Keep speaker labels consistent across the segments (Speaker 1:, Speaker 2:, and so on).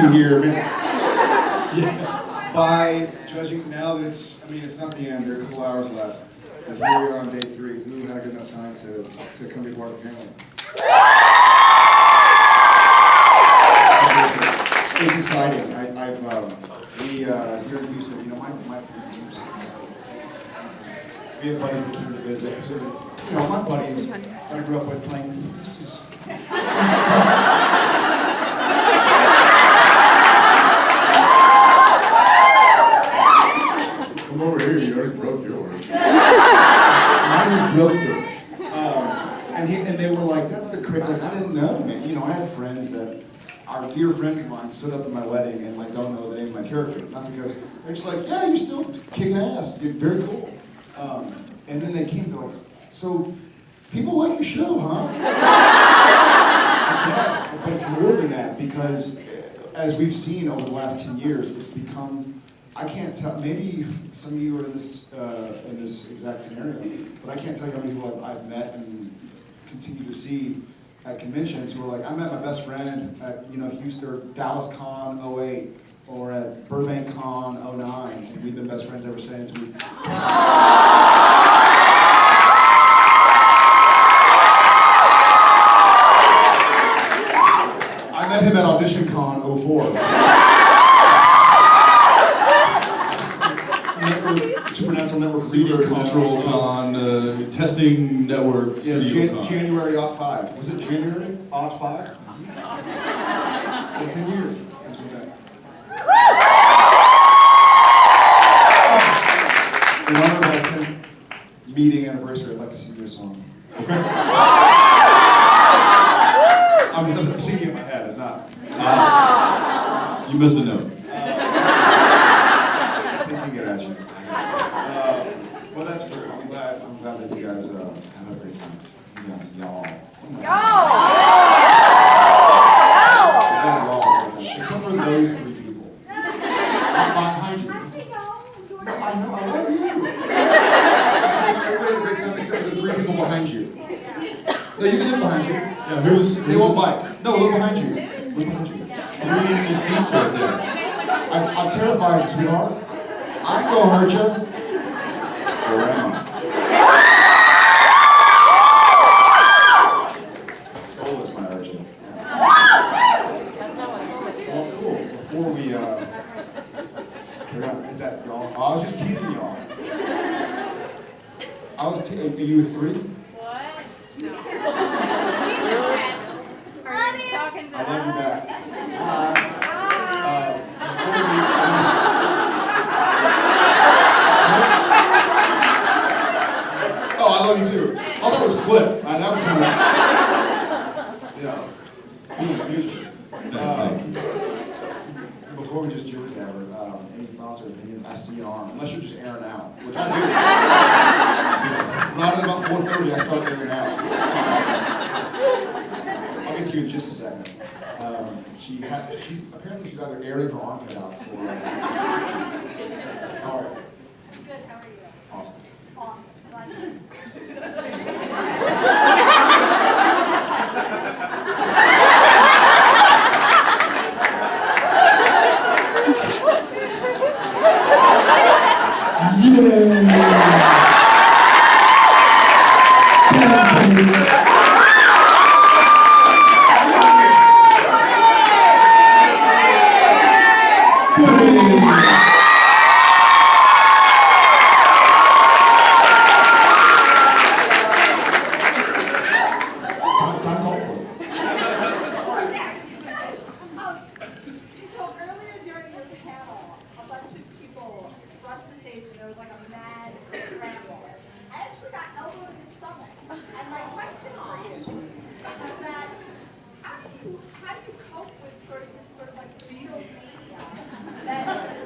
Speaker 1: you here, man. Yeah. By judging now that it's not the end, there are a couple hours left. And here we are on day 3. Who had a good enough time to come be part of the family? It's exciting. Here in Houston, my parents were we have buddies that came to visit. My buddies that I grew up with playing, this is come over here, you already broke yours. Mine just broke through. And they were like, that's the crazy, I didn't know, man. I had friends that are dear friends of mine stood up at my wedding and don't know the name of my character. Not because they're just like, yeah, you're still kicking ass. You're very cool. And then they came to so people like your show, huh? Yes, but it's more than that because as we've seen over the last 10 years, it's become, I can't tell, maybe some of you are in this exact scenario, but I can't tell you how many people I've met and continue to see at conventions who are like, I met my best friend at Houston or Dallas Con 08 or at Burbank Con 09, and we've been best friends ever since. I met him at Audition Con 04. Supernatural Network
Speaker 2: Supernatural Con, Testing Network.
Speaker 1: Yeah, January 05. Was it January 05? 10 years. Since we're back. In honor of our 10th meeting anniversary, I'd like to sing you a song. Okay? I'm singing it in my head, it's not.
Speaker 2: You missed a note.
Speaker 1: Thinking it at you. Well, that's great. I'm glad that you guys have a great time. You guys, y'all. Except for those 3 people. Behind you. No, I know, I love you. Everybody had a great time except for the 3 people behind you. No, you can look behind you.
Speaker 2: Yeah,
Speaker 1: They won't bite. No, look behind you. Look behind you.
Speaker 2: Who are in the seats right there?
Speaker 1: I'm terrified, sweetheart. I ain't gonna hurt you. Where am I? Soul is my urchin. Well, cool. Before we carry on, is that y'all? I was just teasing y'all. Are you 3?
Speaker 3: What? No. Are you talking to
Speaker 1: I love you
Speaker 3: us?
Speaker 1: back. Oh, I love you too. I thought it was Cliff. That was kind of, before we just jibber jabber, any thoughts or opinions? I see an arm, unless you're just airing out, which I do. Not at about 4:30, I start airing out. I'll get to you in just a second. Apparently she's either airing her armpit out or. How are you?
Speaker 3: Good, how are you?
Speaker 1: Awesome.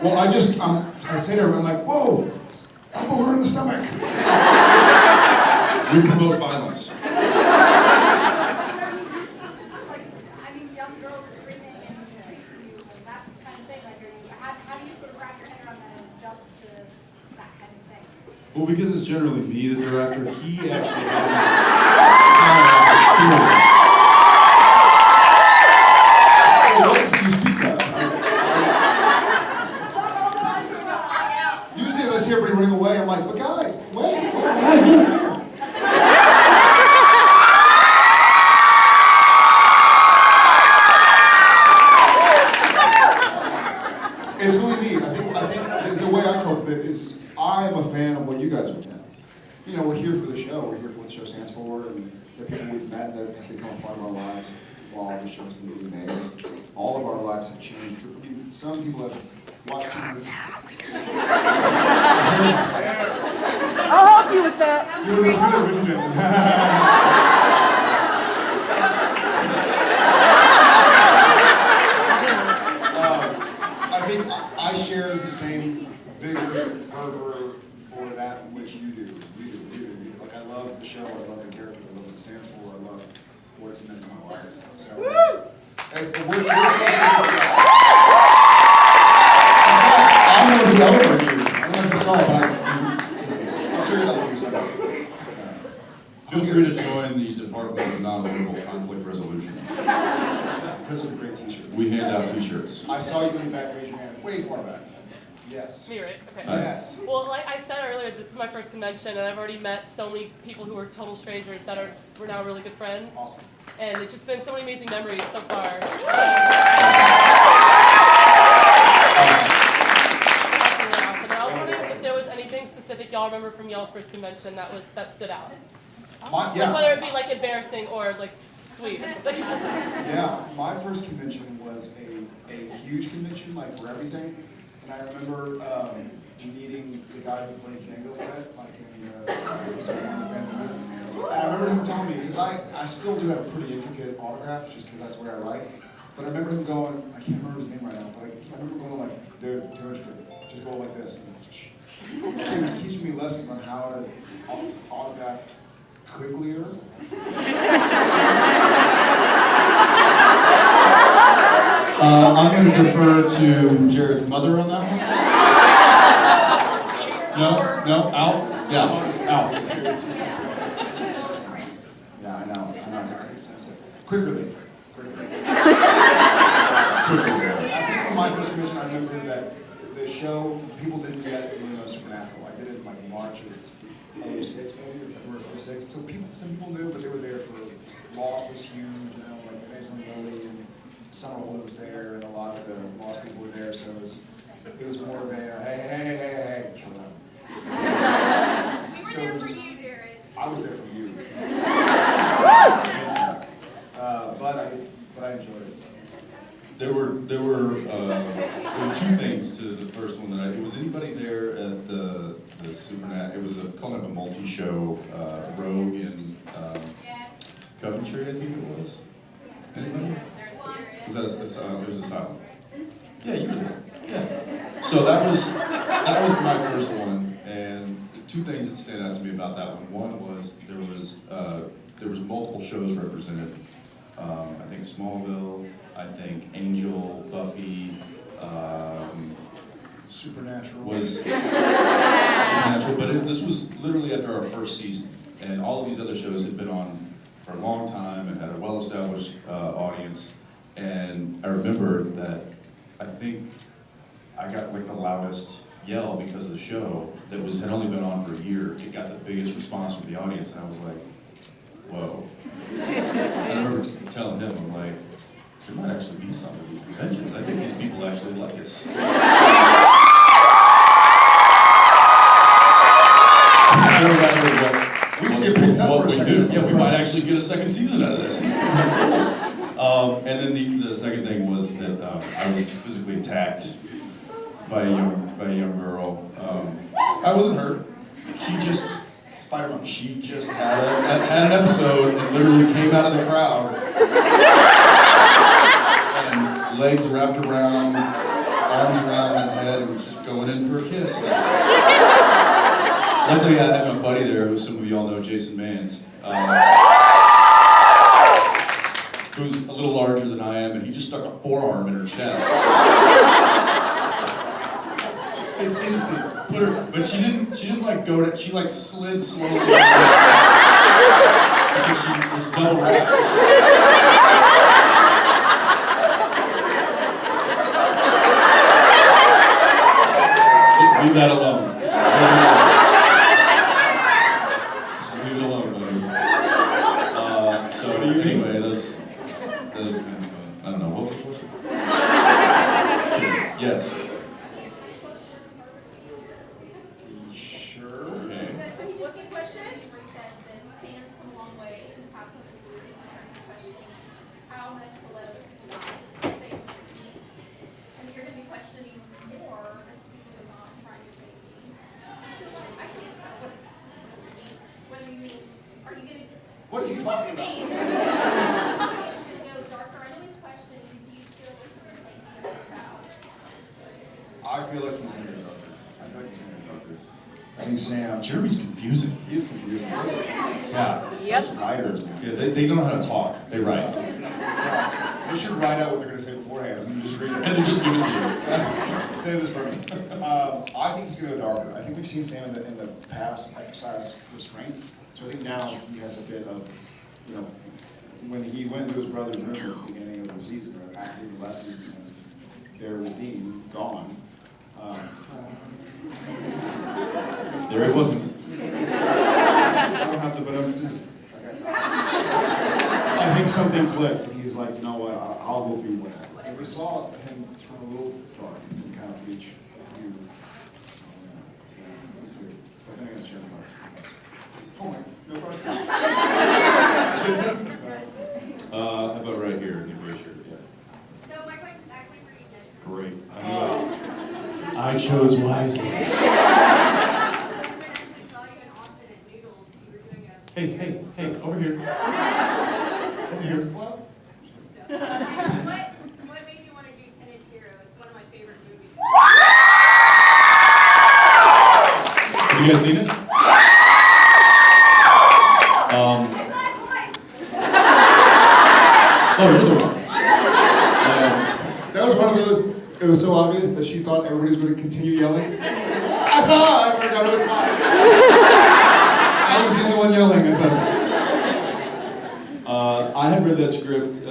Speaker 1: Well, I say to her, I'm like, whoa, elbow her in the stomach.
Speaker 2: We promote violence.
Speaker 3: Young girls screaming and chasing you and that kind of thing. How do you sort of wrap your head around that and adjust to that kind of thing?
Speaker 2: Well, because it's generally me, the director, he actually has a experience.
Speaker 1: So what is it you speak of? show. We're here for what the show stands for, and the people we've met that have become a part of our lives while the show's been being made. All of our lives have changed. I mean, some people have watched
Speaker 4: I'll help you with that.
Speaker 1: You're the Richard Jensen. I think I share the same vigor and fervor for that which you do. You do. Like, I love the show, I love the character, I love what it stands for, I love what it's meant to my life. So, I don't know who else are here. I don't know if you saw it, but I'm sure you're not looking something.
Speaker 2: Feel free to join the Department of Nonverbal Conflict Resolution.
Speaker 1: Those are great t-shirts.
Speaker 2: We hand out t-shirts.
Speaker 1: I saw you in the back, raise your hand, way far back. Yes.
Speaker 5: Me, right? Okay.
Speaker 1: Yes.
Speaker 5: Well, like I said earlier, this is my first convention, and I've already met so many people who were total strangers that we're now really good friends.
Speaker 1: Awesome.
Speaker 5: And it's just been so many amazing memories so far. Really awesome. And I was wondering if there was anything specific y'all remember from y'all's first convention that stood out.
Speaker 1: My,
Speaker 5: Like whether it be like embarrassing or like sweet or something.
Speaker 1: Yeah, my first convention was a huge convention, like for everything. And I remember meeting the guy who played Django Fett, like in and I remember him telling me, because I still do have a pretty intricate autograph, just because that's where I write. But I remember him going, I can't remember his name right now, but I remember going like, dude, just go like this. And he was teaching me lessons on how to autograph quicklier.
Speaker 2: I'm going to defer to Jared's mother on that one. No, out? Yeah, out.
Speaker 1: Yeah, I know. It's sensitive. Quickly. I think from my first convention, I remember that the show, people didn't yet really know Supernatural. I did it in like March of 06, maybe, or February of 06. So some people knew, but they were there for, Lost was huge, you know, like Evangeline Lilly and Summer Holden was there, and a lot of the Lost people were there, so it was more of a, hey, kill them.
Speaker 3: We were there for you, Jared.
Speaker 1: I was there for you. But I enjoyed it. So.
Speaker 2: There were two things to the first one that was anybody there at the Supernat? It was kind of a multi-show Rogue in Coventry, I think it was. Anybody? Was that it was Asylum? Yeah, you were there. Yeah. So that was my first one, and two things that stand out to me about that one. One was there was multiple shows represented. I think Smallville, I think Angel, Buffy,
Speaker 1: Supernatural.
Speaker 2: was Supernatural, but this was literally after our first season, and all of these other shows had been on for a long time and had a well-established audience. And I remember that I think I got like the loudest yell because of the show that had only been on for a year. It got the biggest response from the audience, and I was like, whoa. And I remember telling him, I'm like, there might actually be some of these conventions. I think these people actually like us.
Speaker 1: We can get picked up for a second.
Speaker 2: Yeah, we might actually get a second season out of this. And then the second thing was that I was physically attacked by a young girl. I wasn't hurt. She just had an episode and literally came out of the crowd and legs wrapped around, arms around my head, and was just going in for a kiss. Luckily, I had my buddy there, who some of y'all know, Jason Mans, who's a little larger than I am, and he just stuck a forearm in her chest.
Speaker 1: It's instinct.
Speaker 2: But she didn't like go to, she like slid slowly. Because she was double wrapped. Leave that alone. Just leave it alone, buddy. So anyway, that was kind of fun. I don't know, what was the question? Yes.
Speaker 1: Sure.
Speaker 2: Okay.
Speaker 3: So he just get question?
Speaker 1: What's he talking about?
Speaker 4: It's gonna go darker. I know he's questioning. Do you feel like
Speaker 1: I feel like he's gonna go darker. I feel like he's gonna go darker. I think Sam.
Speaker 2: Jeremy's confusing.
Speaker 1: He's confused.
Speaker 2: Yeah.
Speaker 5: Yep.
Speaker 1: Writers, man.
Speaker 2: Yeah, they don't know how to talk. They write.
Speaker 1: They should write out what they're gonna say beforehand and then just read it.
Speaker 2: And they just give it to you.
Speaker 1: Save this for me. I think he's gonna go darker. I think we've seen Sam in the past exercise restraint. So I think now he has a bit of, you know, when he went to his brother's room at the beginning of the season, or after the last season, and there was being gone.
Speaker 2: There it wasn't.
Speaker 1: I don't have to, but this is, okay. I think something clicked, and he's like, you know what, I'll go be whatever. And we saw him turn a little dark and kind of reach a few. Let's see. I think that's Jeremy. Oh my, no problem. Jensen?
Speaker 2: How about right here in the gray shirt? Yeah.
Speaker 4: So my question's actually for you, Jensen.
Speaker 2: Great. I chose wisely.
Speaker 4: When I saw you in Austin at Noodles, you were doing a.
Speaker 2: Hey, over here. Over here.
Speaker 4: What made you want to do 10-Inch Hero? It's one of my favorite movies.
Speaker 2: Have you guys seen it?
Speaker 4: I saw it twice.
Speaker 2: Oh, you're the one.
Speaker 1: That was one of those, it was so obvious that she thought everybody was going to continue yelling. I saw it! Everybody got really quiet. I was the only one yelling, I thought.
Speaker 2: I had read that script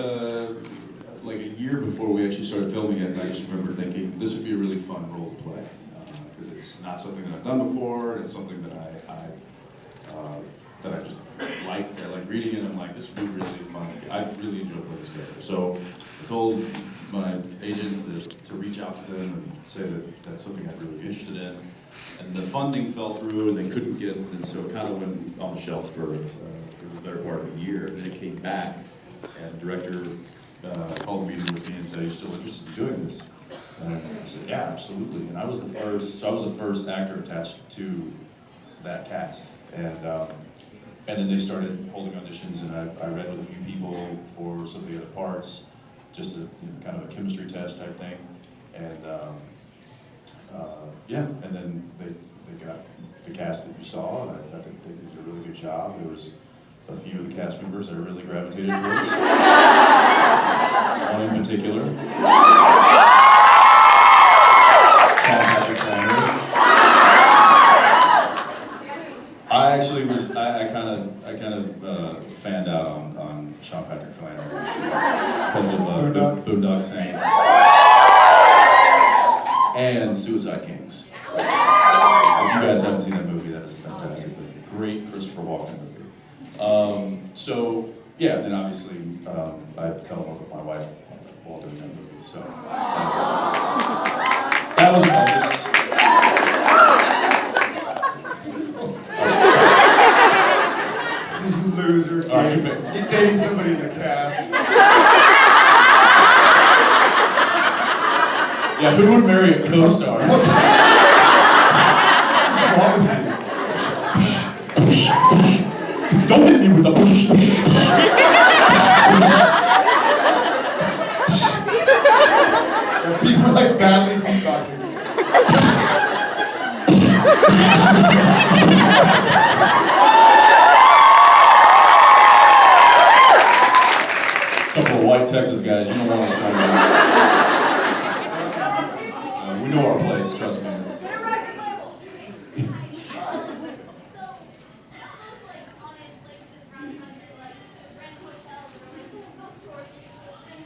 Speaker 2: like a year before we actually started filming it, and I just remember thinking this would be a really fun role to play because it's not something that I've done before, and it's something that I just liked. I like reading it. I'm like, this would be really fun. I really enjoyed playing this character. So I told my agent to reach out to them and say that that's something I'd really be interested in. And the funding fell through, and they couldn't get it, and so it kind of went on the shelf for the better part of a year. And then it came back, and the director called a meeting with me and said, "Are you still interested in doing this?" And I said, "Yeah, absolutely." And I was the first actor attached to that cast, and then they started holding auditions, and I read with a few people for some of the other parts, just a kind of a chemistry test type thing, and yeah, and then they got the cast that you saw, and I think they did a really good job. There was a few of the cast members that I really gravitated towards. One in particular. I kind of fanned out on Sean Patrick Flannery because of Boondock Saints and Suicide Kings. If you guys haven't seen that movie, that is a fantastic movie. Great Christopher Walken movie. So yeah, and obviously I fell in love with my wife while doing that movie. So that was a bonus.
Speaker 1: Loser. Keep dating somebody in the cast.
Speaker 2: Yeah, who would marry a co-star?
Speaker 1: What's wrong with you?
Speaker 2: Don't hit me with the
Speaker 1: People like badly beatboxing.
Speaker 2: Couple of white Texas guys, you don't want us trying to. We know our place, trust me.
Speaker 4: Get a record label. So, and almost like haunted places around the country, like rent hotels or like ghost tours and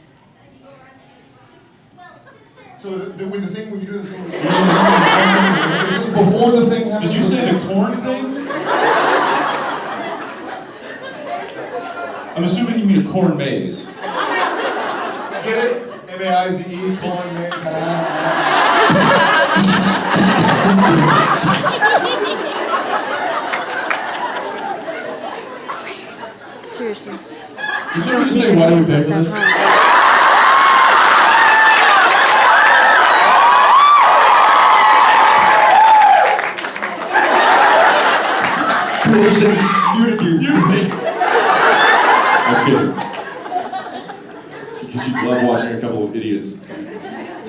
Speaker 4: you go around and well, since then.
Speaker 1: So when you do the thing, is this before the thing happened?
Speaker 2: Did you say the corn thing? I'm assuming you mean a corn maze.
Speaker 1: Get it? M-A-I-Z-E, corn maze.
Speaker 6: Seriously.
Speaker 2: Is there to say why you pay for this?
Speaker 1: Nudity.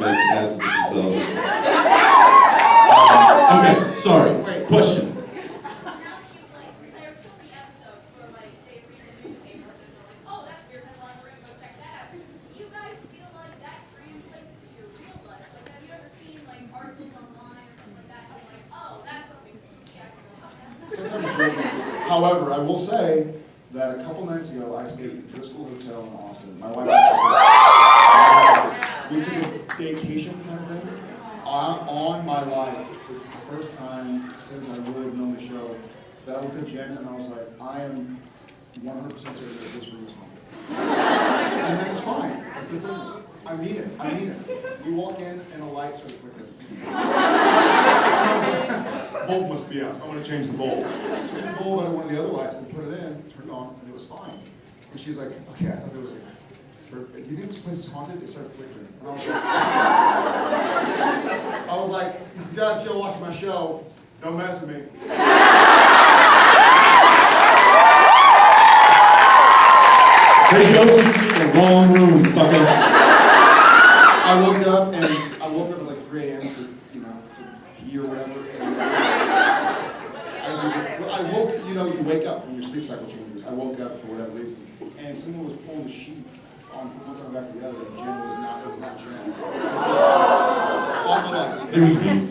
Speaker 2: make asses of themselves. Okay, sorry. Question.
Speaker 4: Now that you like, there's so many episodes where like they read the newspaper and they're like, oh, that's weird, headline, we're gonna go check that out. Do you guys feel like that translates to your real life? Like, have you ever seen like articles online or something like that? And you're like, oh, that's something spooky. I can go about that.
Speaker 1: Sometimes joking. However, I will say that a couple nights ago, I stayed at the Driscoll Hotel in Austin. My wife and I, we took a vacation kind of thing. On my life, it's the first time since I really have known the show that I looked at Jen and I was like, I am 100% certain that this room is haunted. And that's fine. I mean it. I mean it. You walk in and a light starts flickering. Bulb must be out. I want to change the bulb. So I took the bulb out of one of the other lights and put it in, turned it on, and it was fine. And she's like, okay, I thought there was like, do you think this place is haunted? It started flickering. And I was like, you guys still watching my show. Don't mess with me.
Speaker 2: They go to the wrong room, sucker.
Speaker 1: I woke up at like 3 a.m. to pee or whatever. I woke, you wake up when your sleep cycle changes. I woke up for whatever reason, and someone was pulling the sheet on one side back to the other, and Jen was not, it was not Jen. All my life.
Speaker 2: It was me.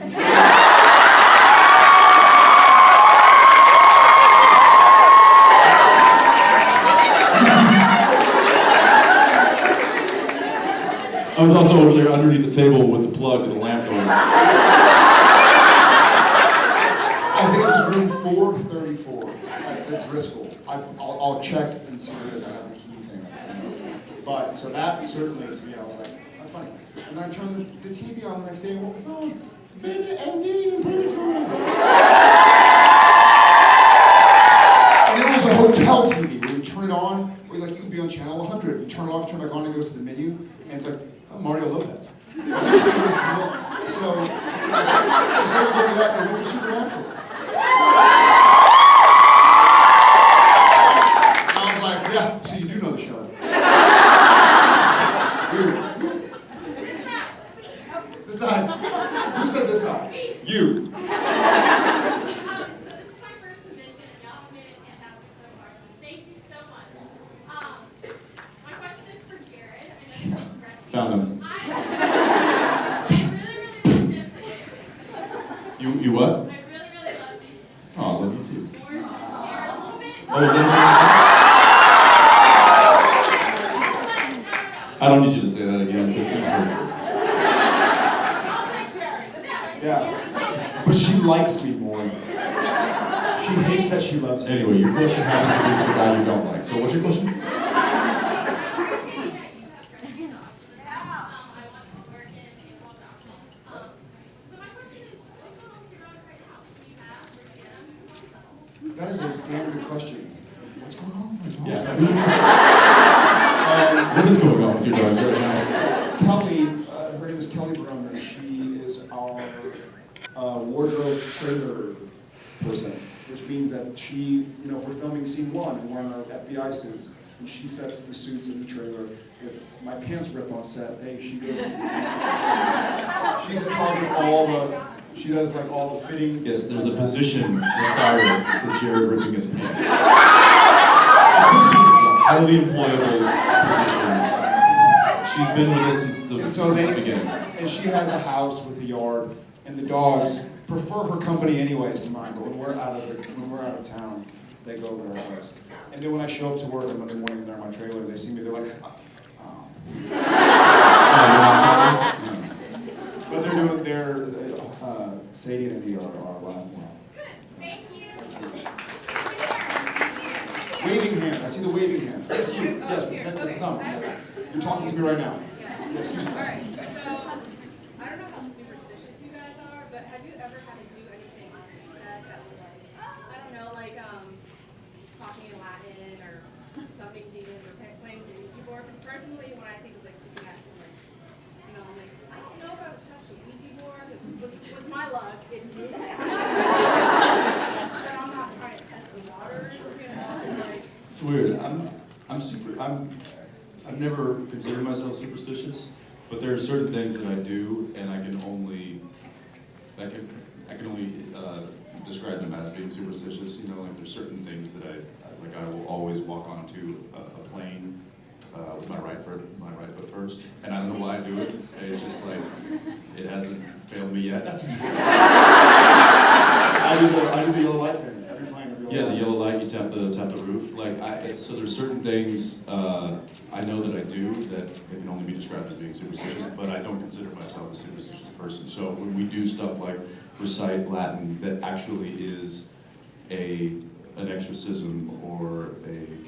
Speaker 2: I was also over there underneath the table with the plug and the lamp going.
Speaker 1: I think it was room 434 at the Driscoll. I'll check and see what it is. I have the key thing. But, so that certainly to me, I was like, that's funny. And I turned the TV on the next day and what was on? Minute ending, and it was a hotel TV. When you turn it on, or like you could be on channel 100. You turn it off, turn it back on, and it goes to the menu, and it's like, Mario Lopez. So, instead of going to that, I went to Supernatural. And I was like, yeah, so you do know the show. Weird. This side. Who said this side? You.
Speaker 4: So this is my first convention, and y'all have made it fantastic so far, so thank you so much. My question is for Jared. I know you're impressed.
Speaker 2: Found him.
Speaker 4: I really, really love Jensen.
Speaker 2: You what?
Speaker 4: I really, really love you.
Speaker 2: Oh, I love you too.
Speaker 4: More than Jared a little bit.
Speaker 2: Oh, I don't need you to say that again. Because
Speaker 1: Yeah. But she likes me more. She hates that she loves me.
Speaker 2: anyway, your question has to do with the guy you don't like. So what's your question?
Speaker 1: That is a damn good question. What's going on with my dogs?
Speaker 2: Yeah. What is going on with your dogs right now?
Speaker 1: Kelly, her name is Kelly Brummer. She is our wardrobe trailer person, which means that she, if we're filming scene 1 and we're in our FBI suits, and she sets the suits in the trailer. If my pants rip on set, she goes into she's in charge of all the, she does like all the fittings.
Speaker 2: Yes, there's a position required for Jared ripping his pants. It's a highly employable position. She's been with us since the beginning.
Speaker 1: And she has a house with a yard, and the dogs prefer her company anyways to mine. But when we're out of town, they go over to her house. And then when I show up to work on Monday morning and they're in my trailer, they see me, they're like, oh. But they're doing their Sadie and Indy are alive now.
Speaker 4: Thank you.
Speaker 1: Waving hand. I see the waving hand. Yes, you. Yes, that's the thumb. You're talking to me right now. Yes, you.
Speaker 7: All right. So I don't know how superstitious you guys are, but have you ever had to do anything on set that was like, I don't know, like talking in Latin or summoning demons or playing the Ouija board? Because personally, when I think of like supernatural, like, I'm like, I don't know if I would touch the Ouija board. With my luck, it moves. But I'm not trying to test the waters, like.
Speaker 2: It's weird. I've never considered myself superstitious, But there are certain things that I do, and I can only describe them as being superstitious. You know, like there's certain things that I will always walk onto a plane with my right foot first, and I don't know why I do it. It's just like it hasn't failed me yet.
Speaker 1: That's exactly. I do the yellow light thing. Every plane.
Speaker 2: Yeah, the yellow light. You tap the roof. Like so, there's certain things I know that I do that it can only be described as being superstitious, but I don't consider myself a superstitious person. So when we do stuff like recite Latin that actually is an exorcism or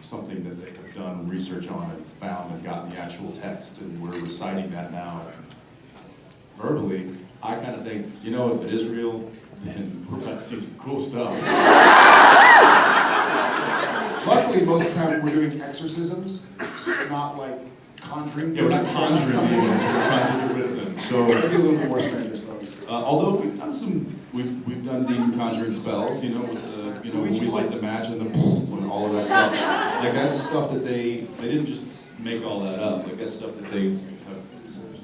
Speaker 2: something that they have done research on and found and gotten the actual text, and we're reciting that now verbally, I kind of think, you know, if it is real, then we're about to see some cool stuff.
Speaker 1: Luckily, most of the time when we're doing exorcisms, it's not like conjuring.
Speaker 2: Yeah, we're not conjuring
Speaker 1: something
Speaker 2: demons, we're trying to get rid of them. So,
Speaker 1: maybe a little bit more strange, I suppose.
Speaker 2: although we've done we've done demon conjuring spells, you know, with the, when we light the match and when all of that stuff. Like that's stuff that they didn't just make all that up. Like that's stuff that they have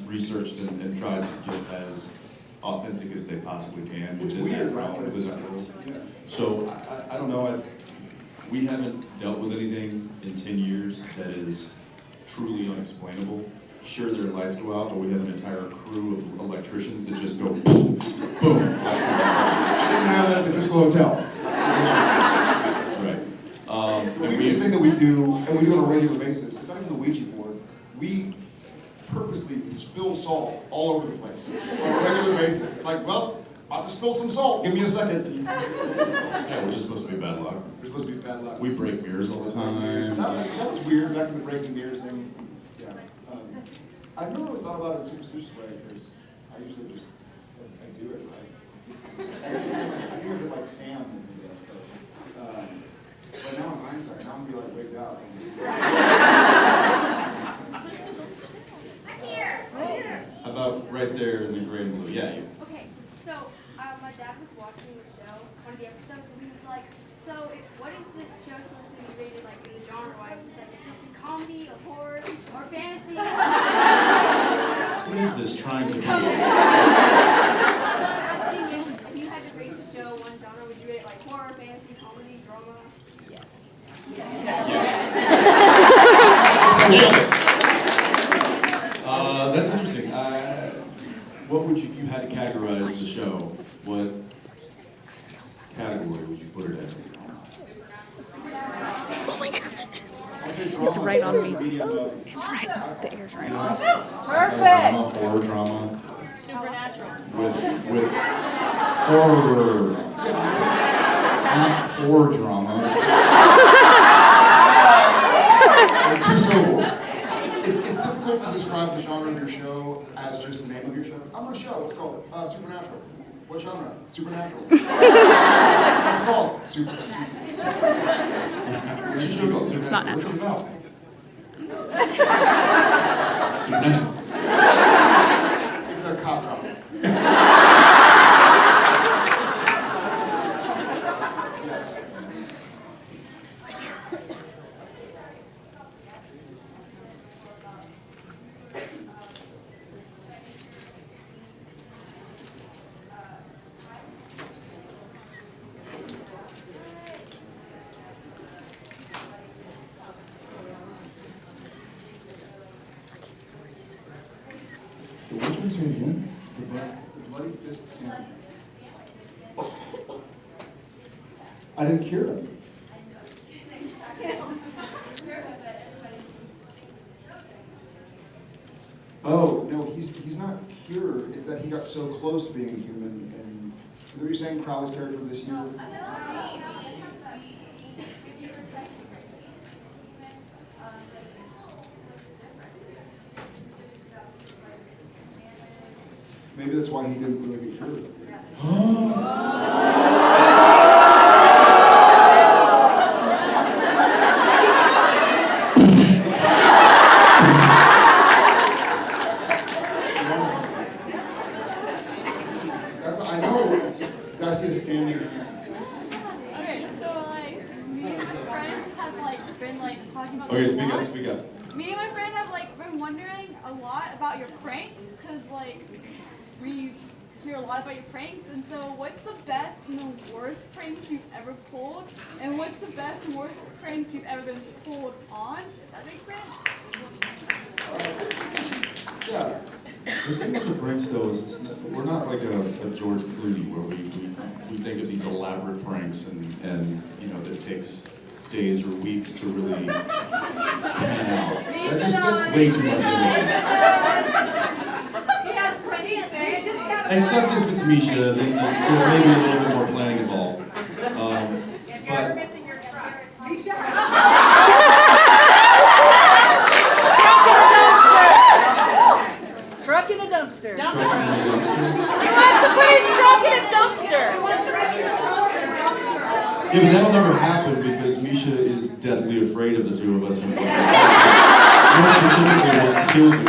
Speaker 2: researched and tried to get as authentic as they possibly can.
Speaker 1: It's
Speaker 2: within
Speaker 1: weird,
Speaker 2: that
Speaker 1: right?
Speaker 2: realm, within that world.
Speaker 1: Yeah.
Speaker 2: So I don't know. We haven't dealt with anything in 10 years that is truly unexplainable. Sure, their lights go out, but we have an entire crew of electricians that just go boom, boom. That's
Speaker 1: I didn't have that at the Disco Hotel.
Speaker 2: right.
Speaker 1: The weirdest thing that we do, and we do on a regular basis, it's not even the Ouija board. We purposely spill salt all over the place on a regular basis. It's like, well, about to spill some salt. Give me a second.
Speaker 2: Yeah, we're just supposed to be bad luck.
Speaker 1: We're supposed to be bad luck.
Speaker 2: We break mirrors all the time.
Speaker 1: That was weird, back in the breaking mirrors thing. Yeah. I've never really thought about it in a superstitious way, because I usually just, I do it, right? I guess I think of it like Sam and but now in hindsight, now I'm gonna be like wigged out.
Speaker 4: I'm here.
Speaker 2: How about right there in the gray and blue? Yeah, you.
Speaker 8: Okay, so my dad was watching the show, one of the episodes, and he was like, so what is this show supposed to be rated like in the genre-wise? It's like, it's supposed to be comedy, or horror, or fantasy?
Speaker 2: What is this trying to be?
Speaker 8: So I'm asking if you had to rate the show one genre, would you rate it like horror, fantasy, comedy, drama?
Speaker 2: Yes. That's interesting. What would you, if you had to categorize the show, what category would you put it in?
Speaker 6: Oh my god.
Speaker 1: I'd say drama,
Speaker 6: It's right on me.
Speaker 1: medium low.
Speaker 6: It's right on. The air's right
Speaker 2: You
Speaker 6: on.
Speaker 2: know, drama, horror drama,
Speaker 5: Supernatural.
Speaker 2: with horror, not horror drama.
Speaker 1: Like 2 syllables. It's difficult to describe the genre of your show as just the name of your show. I'm on a show. What's it called? Supernatural. What genre? Supernatural. What's it called? Super.
Speaker 2: What's your show called?
Speaker 6: It's not
Speaker 2: What's it
Speaker 6: natural.
Speaker 2: about? Supernatural.
Speaker 1: It's a cop drama. Yes. What did we say again? The bloody fist Santa. I didn't cure him. Oh, no, he's not cured. It's that he got so close to being a human. And what you're saying, Crowley's character for this year? Maybe that's why he didn't really get cured. I know. You guys see a standing.
Speaker 8: Okay, so like, me and my friend have like been like talking about
Speaker 2: Okay,
Speaker 8: this a
Speaker 2: speak
Speaker 8: lot.
Speaker 2: up, speak up.
Speaker 8: Me and my friend have like been wondering a lot
Speaker 9: about your pranks, because, like, we hear a lot about your pranks, and so what's the best and the worst pranks you've ever pulled? And what's the best and worst pranks you've ever been pulled on? Does that make sense?
Speaker 1: Yeah.
Speaker 2: The thing with the pranks though is we're not like a George Clooney where we think of these elaborate pranks and you know that takes days or weeks to really pan out. That's way too much energy.
Speaker 7: He has plenty of fish.
Speaker 2: Except if it's Misha, then there's maybe a little bit more planning involved.
Speaker 3: If you're ever missing your truck.
Speaker 10: Truck in a dumpster.
Speaker 5: He wants to put his truck in a dumpster.
Speaker 2: Yeah, but that'll never happen because Misha is deathly afraid of the two of us. And more specifically, what killed him.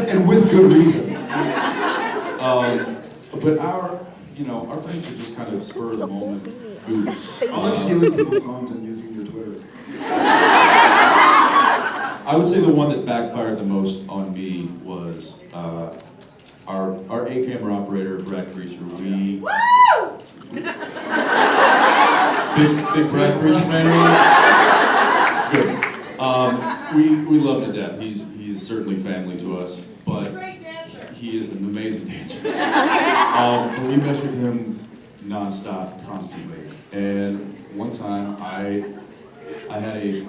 Speaker 1: And with good reason.
Speaker 2: But our pranks are just kind of spur of the moment goofs.
Speaker 1: I like stealing people's phones and using your Twitter.
Speaker 2: I would say the one that backfired the most on me was our A-camera operator, Brad Greaser. Big Brad Greaser fan. It's good. We love him to death. He is certainly family to us, but he is an amazing dancer. But we mess with him nonstop, constantly. And one time I had a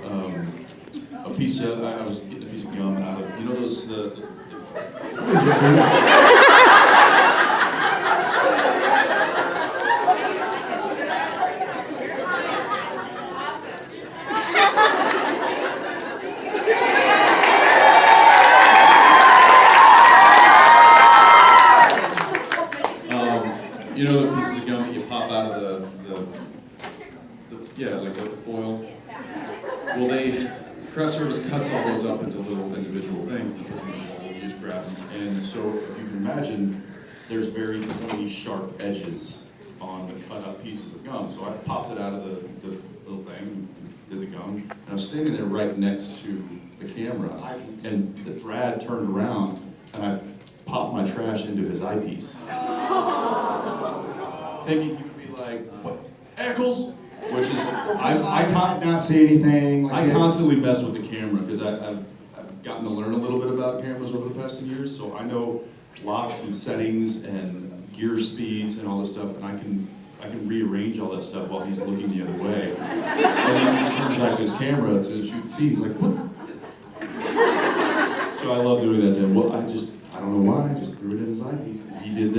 Speaker 2: piece of, I was getting a piece of gum out of, you know those, you know the pieces of gum that you pop out of the foil? Well, craft service cuts all those up into little individual things and puts them in a bowl and you just grab them. And so if you can imagine, there's very pointy, sharp edges on the cut up pieces of gum. So I popped it out of the little thing, did the gum, and I was standing there right next to the camera, and Brad turned around and I popped my trash into his eyepiece. Thinking he would be like, what, Ackles? Which is, I can't
Speaker 1: not say anything. Like
Speaker 2: I constantly mess with the camera because I've gotten to learn a little bit about cameras over the past 10 years, so I know locks and settings and gear speeds and all this stuff, and I can rearrange all that stuff while he's looking the other way. And then he turns back to his camera to shoot scenes like, what? So I love doing that to him. Well, I don't know why, I just threw it in his eyepiece. He did this.